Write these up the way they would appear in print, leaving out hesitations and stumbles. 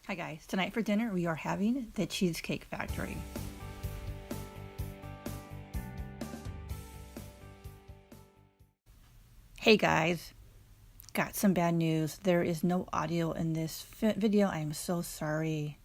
Hi guys, tonight for dinner we are having the Cheesecake Factory. Hey guys, got some bad news. There is no audio in this video. I am so sorry.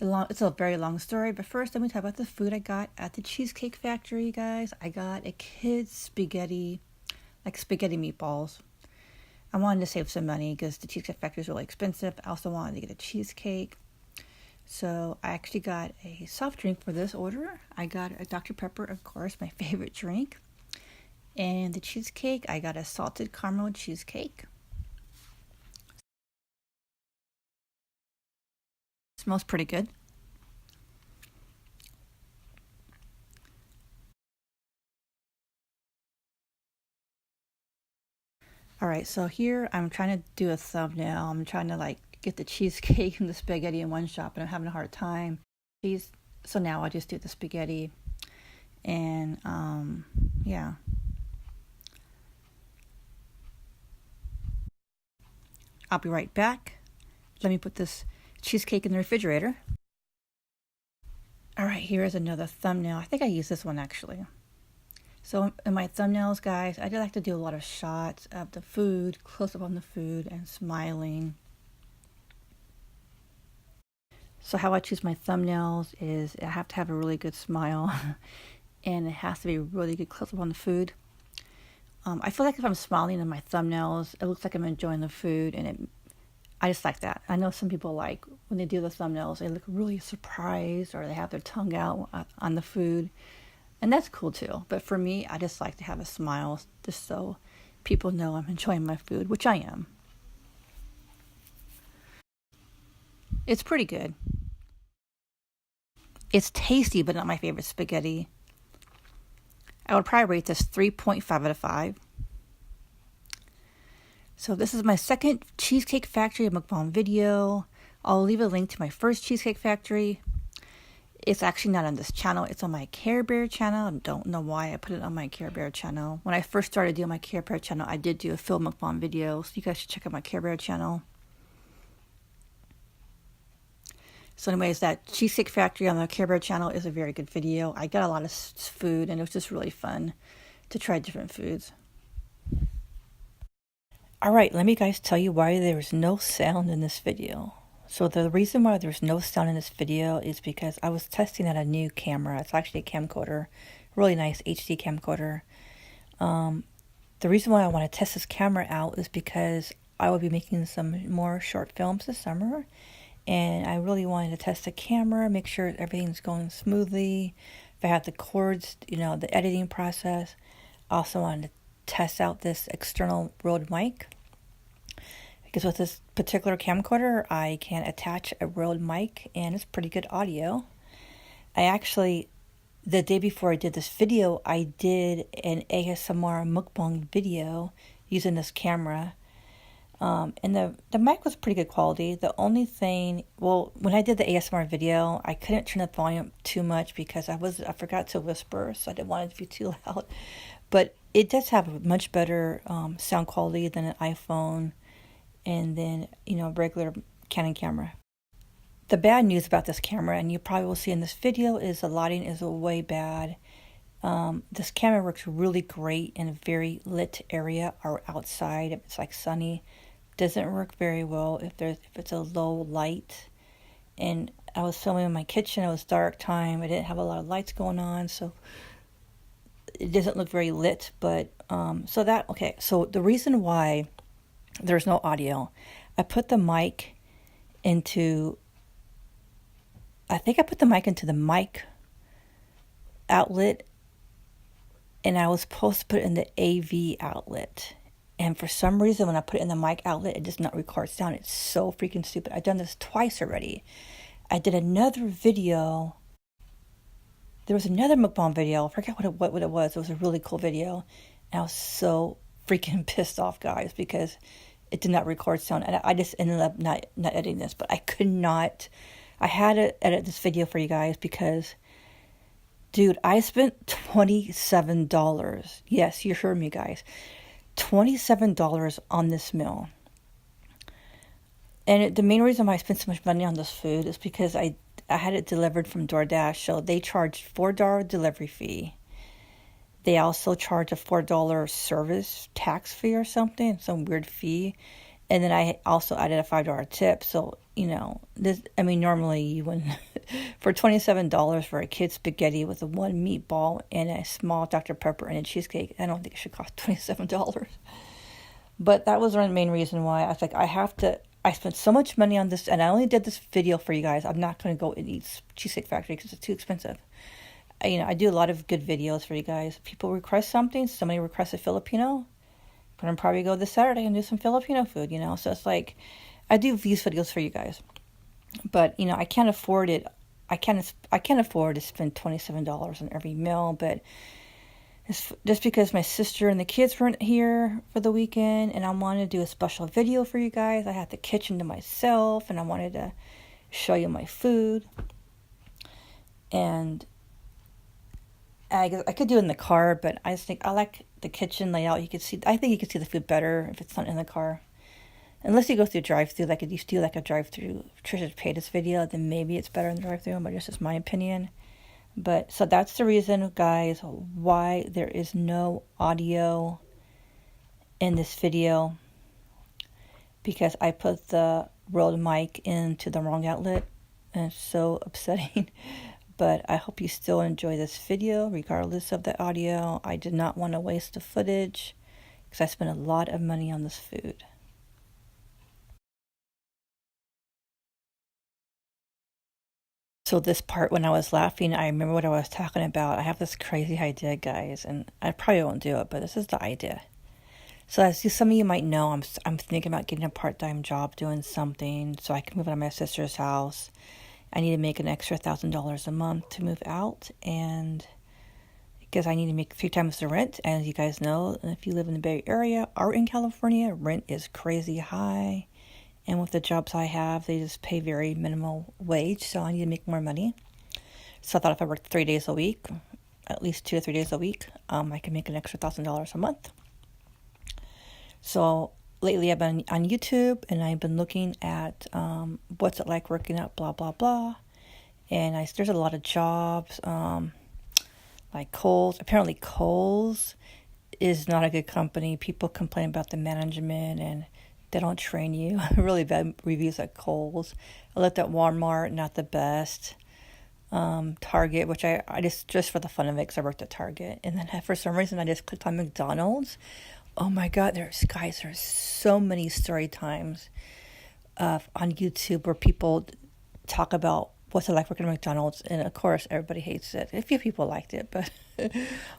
It's a very long story, but first let me talk about the food I got at the Cheesecake Factory, guys. I got a kid's spaghetti, like spaghetti meatballs. I wanted to save some money because the Cheesecake Factory is really expensive. I also wanted to get a cheesecake. So I actually got a soft drink for this order. I got a Dr. Pepper, of course, my favorite drink. And the cheesecake, I got a salted caramel cheesecake. Smells pretty good. Alright, so here I'm trying to do a thumbnail. I'm trying to get the cheesecake and the spaghetti in one shot, but I'm having a hard time. So now I'll just do the spaghetti. And yeah. I'll be right back. Let me put this cheesecake in the refrigerator. Alright, here is another thumbnail. I think I used this one actually. So in my thumbnails, guys, I do like to do a lot of shots of the food, close up on the food, and smiling. So how I choose my thumbnails is I have to have a really good smile and it has to be really good close up on the food. I feel like if I'm smiling in my thumbnails, it looks like I'm enjoying the food, and I just like that. I know some people like when they do the thumbnails, they look really surprised or they have their tongue out on the food. And that's cool too. But for me, I just like to have a smile just so people know I'm enjoying my food, which I am. It's pretty good. It's tasty, but not my favorite spaghetti. I would probably rate this 3.5 out of 5. So this is my second Cheesecake Factory mukbang video. I'll leave a link to my first Cheesecake Factory. It's actually not on this channel. It's on my Karebear channel. I don't know why I put it on my Karebear channel. When I first started doing my Karebear channel, I did do a full mukbang video. So you guys should check out my Karebear channel. So anyways, that Cheesecake Factory on the Karebear channel is a very good video. I got a lot of food and it was just really fun to try different foods. Alright, let me guys tell you why there's no sound in this video. So the reason why there's no sound in this video is because I was testing out a new camera. It's actually a camcorder, really nice HD camcorder. The reason why I want to test this camera out is because I will be making some more short films this summer. And I really wanted to test the camera, make sure everything's going smoothly. If I have the cords, the editing process. Also wanted to test out this external Rode mic. Because with this particular camcorder, I can attach a Rode mic and it's pretty good audio. I actually, the day before I did this video, I did an ASMR mukbang video using this camera. And the mic was pretty good quality. The only thing, when I did the ASMR video, I couldn't turn the volume too much because I forgot to whisper, so I didn't want it to be too loud. But it does have a much better sound quality than an iPhone and then, regular Canon camera. The bad news about this camera, and you probably will see in this video, is the lighting is way bad. This camera works really great in a very lit area or outside if it's like sunny. Doesn't work very well if it's a low light. And I was filming in my kitchen. It was dark time. I didn't have a lot of lights going on, so it doesn't look very lit. But so the reason why there's no audio, I put the mic into. I think I put the mic into the mic outlet, and I was supposed to put it in the AV outlet. And for some reason, when I put it in the mic outlet, it does not record sound. It's so freaking stupid. I've done this twice already. I did another video. There was another mukbang video. I forgot what it was. It was a really cool video. And I was so freaking pissed off, guys, because it did not record sound. And I just ended up not editing this. But I could not. I had to edit this video for you guys because, dude, I spent $27. Yes, you heard me, guys. $27 on this meal. And the main reason why I spent so much money on this food is because I had it delivered from DoorDash, so they charged $4 delivery fee. They also charge a $4 service tax fee or something, some weird fee. And then I also added a $5 tip. So, normally you wouldn't, for $27 for a kid's spaghetti with a one meatball and a small Dr. Pepper and a cheesecake, I don't think it should cost $27. But that was the main reason why I was like, I spent so much money on this, and I only did this video for you guys. I'm not going to go and eat Cheesecake Factory because it's too expensive. I do a lot of good videos for you guys. People request something. Somebody requests a Filipino. I'm going to probably go this Saturday and do some Filipino food, So it's like, I do these videos for you guys. But, I can't afford it. I can't afford to spend $27 on every meal, but it's just because my sister and the kids weren't here for the weekend, and I wanted to do a special video for you guys. I had the kitchen to myself, and I wanted to show you my food. And I could do it in the car, but I just think I like the kitchen layout. I think you can see the food better if it's not in the car. Unless you go through drive-through, like you do like a drive-through Trisha Paytas video, then maybe it's better in the drive-through, but it's just my opinion. But so that's the reason, guys, why there is no audio in this video, because I put the Rode mic into the wrong outlet, and it's so upsetting. But I hope you still enjoy this video regardless of the audio. I did not want to waste the footage because I spent a lot of money on this food. So this part, when I was laughing, I remember what I was talking about. I have this crazy idea, guys, and I probably won't do it, but this is the idea. So as some of you might know, I'm thinking about getting a part-time job doing something so I can move out of my sister's house. I need to make an extra $1,000 a month to move out, and because I need to make 3 times the rent. As you guys know, if you live in the Bay Area or in California, rent is crazy high. And with the jobs I have, they just pay very minimal wage, so I need to make more money. So I thought if I worked 3 days a week, at least 2 or 3 days a week, I can make an extra $1,000 a month. So lately I've been on YouTube, and I've been looking at what's it like working at blah, blah, blah. And there's a lot of jobs, like Kohl's. Apparently Kohl's is not a good company. People complain about the management, and they don't train you. Really bad reviews at Kohl's. I looked at Walmart, not the best. Target, which I just for the fun of it, because I worked at Target. And then for some reason, I just clicked on McDonald's. Oh my God, there's so many story times on YouTube where people talk about what's it like working at McDonald's. And of course, everybody hates it. A few people liked it, but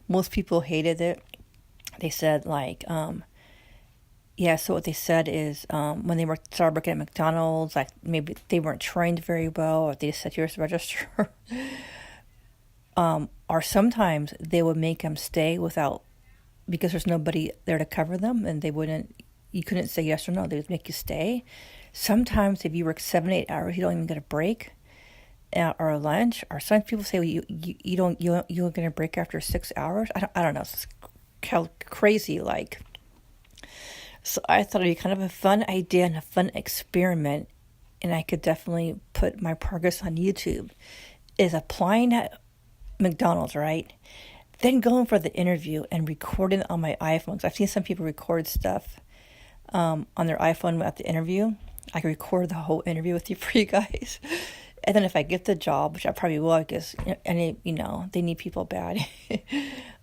most people hated it. They said so what they said is when they started working at McDonald's, like maybe they weren't trained very well, or they just said, here's the register. Or sometimes they would make them stay because there's nobody there to cover them, and you couldn't say yes or no. They would make you stay. Sometimes if you work 7 to 8 hours, you don't even get a break or a lunch. Or some people say, well, you don't get a break after 6 hours. I don't know. It's crazy, like. So I thought it'd be kind of a fun idea and a fun experiment, and I could definitely put my progress on YouTube, is applying at McDonald's, right? Then going for the interview and recording it on my iPhone. Because I've seen some people record stuff on their iPhone at the interview. I can record the whole interview with you for you guys. And then if I get the job, which I probably will, because they need people bad.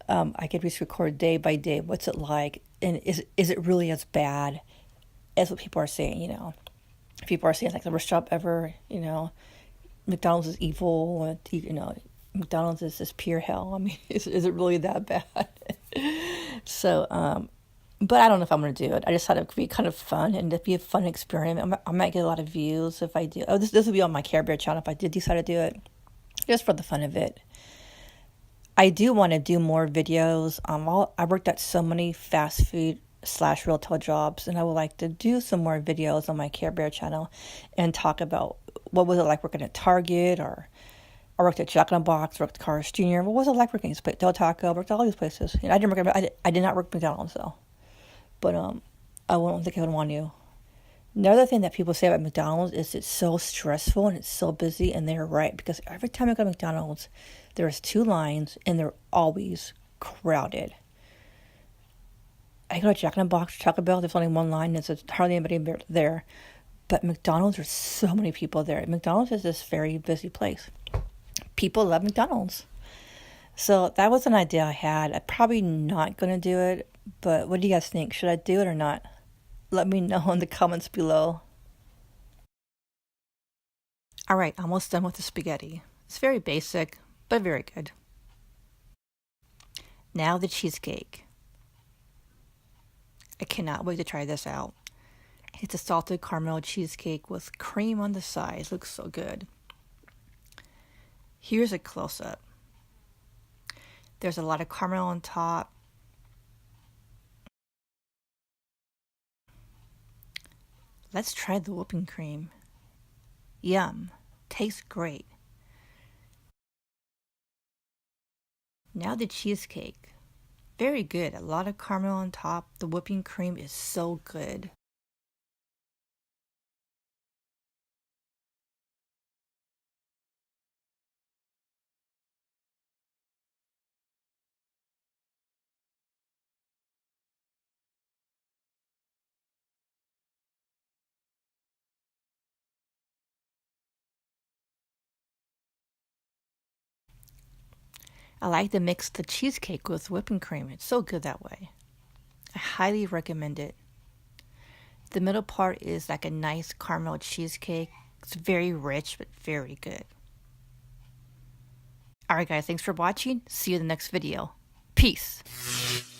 I could just record day by day. What's it like? And is it really as bad as what people are saying? People are saying like the worst job ever. McDonald's is evil. McDonald's is just pure hell. I mean, is it really that bad? So, but I don't know if I'm going to do it. I just thought it could be kind of fun, and it'd be a fun experiment. I might get a lot of views if I do. Oh, this will be on my Karebear channel if I did decide to do it, just for the fun of it. I do want to do more videos. I worked at so many fast food / retail jobs, and I would like to do some more videos on my Karebear channel and talk about what was it like working at Target, or I worked at Jack in the Box, worked at Carl's Jr. What was it like working at Del Taco? Worked at all these places. I did not work at McDonald's though, but I don't think I would want to. Another thing that people say about McDonald's is it's so stressful and it's so busy, and they're right, because every time I go to McDonald's, there's two lines and they're always crowded. I go to Jack in the Box, Taco Bell, there's only one line, and there's hardly anybody there. But McDonald's, there's so many people there. McDonald's is this very busy place. People love McDonald's. So that was an idea I had. I'm probably not going to do it, but what do you guys think? Should I do it or not? Let me know in the comments below. Alright, almost done with the spaghetti. It's very basic, but very good. Now the cheesecake. I cannot wait to try this out. It's a salted caramel cheesecake with cream on the sides. Looks so good. Here's a close-up. There's a lot of caramel on top. Let's try the whipping cream. Yum. Tastes great. Now the cheesecake. Very good. A lot of caramel on top. The whipping cream is so good. I like to mix the cheesecake with whipping cream. It's so good that way. I highly recommend it. The middle part is like a nice caramel cheesecake. It's very rich, but very good. Alright guys, thanks for watching. See you in the next video. Peace.